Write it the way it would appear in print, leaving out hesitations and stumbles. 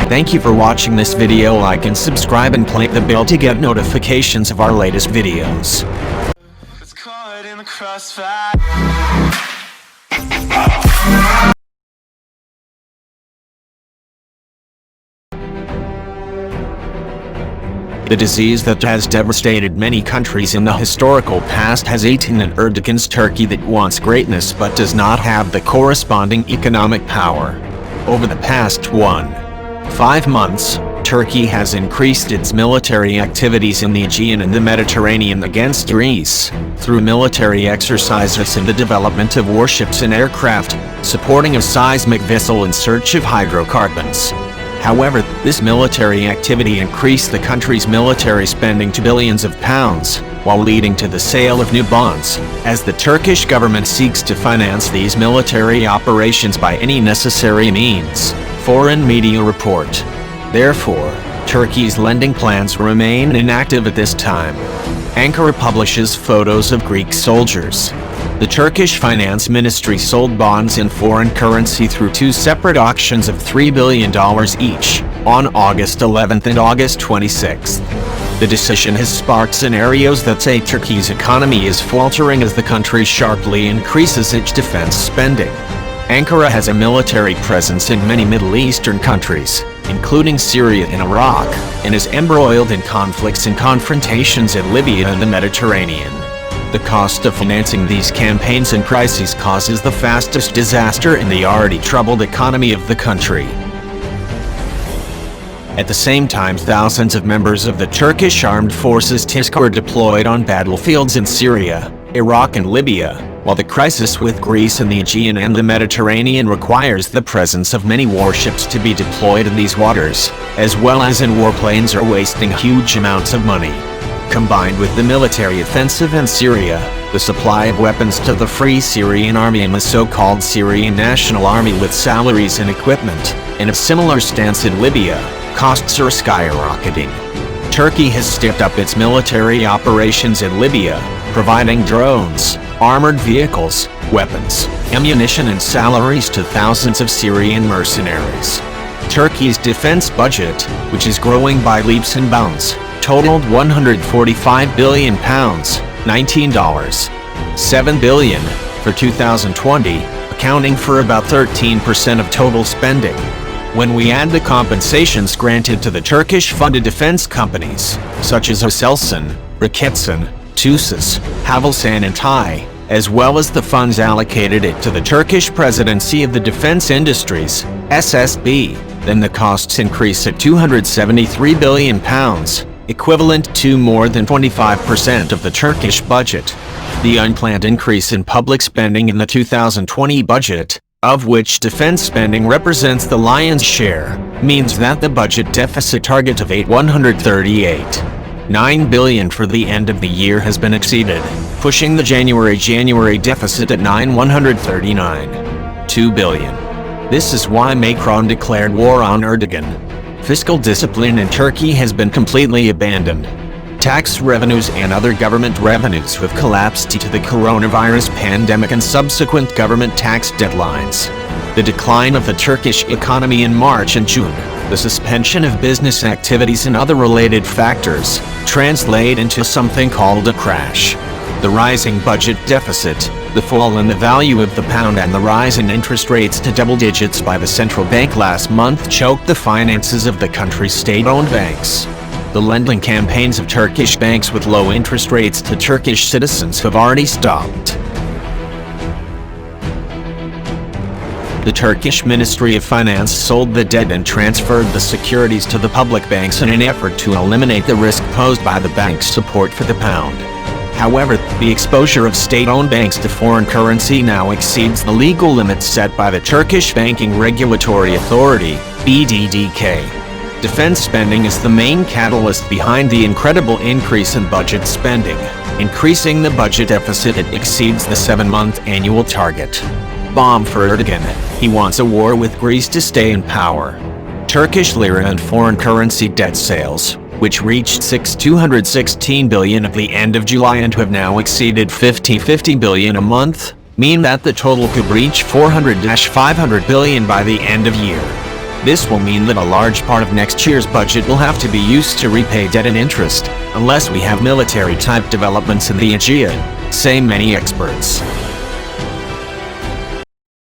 Thank you for watching this video. Like and subscribe and click the bell to get notifications of our latest videos. It's caught in the crossfire. The disease that has devastated many countries in the historical past has eaten at Erdogan's Turkey that wants greatness but does not have the corresponding economic power. Over the past 5 months, Turkey has increased its military activities in the Aegean and the Mediterranean against Greece, through military exercises and the development of warships and aircraft, supporting a seismic vessel in search of hydrocarbons. However, this military activity increased the country's military spending to billions of pounds, while leading to the sale of new bonds, as the Turkish government seeks to finance these military operations by any necessary means, foreign media report. Therefore, Turkey's lending plans remain inactive at this time. Ankara publishes photos of Greek soldiers. The Turkish Finance Ministry sold bonds in foreign currency through 2 separate auctions of $3 billion each, on August 11th and August 26th. The decision has sparked scenarios that say Turkey's economy is faltering as the country sharply increases its defense spending. Ankara has a military presence in many Middle Eastern countries, including Syria and Iraq, and is embroiled in conflicts and confrontations in Libya and the Mediterranean. The cost of financing these campaigns and crises causes the fastest disaster in the already troubled economy of the country. At the same time, thousands of members of the Turkish armed forces TİSK are deployed on battlefields in Syria, Iraq and Libya, while the crisis with Greece and the Aegean and the Mediterranean requires the presence of many warships to be deployed in these waters, as well as in warplanes are wasting huge amounts of money. Combined with the military offensive in Syria, the supply of weapons to the Free Syrian Army and the so-called Syrian National Army with salaries and equipment, and a similar stance in Libya, costs are skyrocketing. Turkey has stepped up its military operations in Libya, providing drones, armored vehicles, weapons, ammunition and salaries to thousands of Syrian mercenaries. Turkey's defense budget, which is growing by leaps and bounds, totaled £145 billion, $19.7 billion, for 2020, accounting for about 13% of total spending. When we add the compensations granted to the Turkish-funded defense companies, such as Aselsan, Roketsan, TUSAS, Havelsan and TAI, as well as the funds allocated to the Turkish Presidency of the Defense Industries, SSB, then the costs increase at £273 billion, equivalent to more than 25% of the Turkish budget. The unplanned increase in public spending in the 2020 budget, of which defense spending represents the lion's share, means that the budget deficit target of $838.9 billion for the end of the year has been exceeded, pushing the January deficit at $939.2 billion. This is why Macron declared war on Erdogan. Fiscal discipline in Turkey has been completely abandoned. Tax revenues and other government revenues have collapsed due to the coronavirus pandemic and subsequent government tax deadlines. The decline of the Turkish economy in March and June, the suspension of business activities and other related factors, translate into something called a crash. The rising budget deficit, the fall in the value of the pound and the rise in interest rates to double digits by the central bank last month choked the finances of the country's state-owned banks. The lending campaigns of Turkish banks with low interest rates to Turkish citizens have already stopped. The Turkish Ministry of Finance sold the debt and transferred the securities to the public banks in an effort to eliminate the risk posed by the bank's support for the pound. However, the exposure of state-owned banks to foreign currency now exceeds the legal limits set by the Turkish Banking Regulatory Authority, BDDK. Defense spending is the main catalyst behind the incredible increase in budget spending. Increasing the budget deficit, it exceeds the 7-month annual target. Bomb for Erdogan. He wants a war with Greece to stay in power. Turkish lira and foreign currency debt sales, which reached $216 billion at the end of July and have now exceeded $50 billion a month, mean that the total could reach $400-500 billion by the end of year. This will mean that a large part of next year's budget will have to be used to repay debt and interest, unless we have military-type developments in the Aegean, say many experts.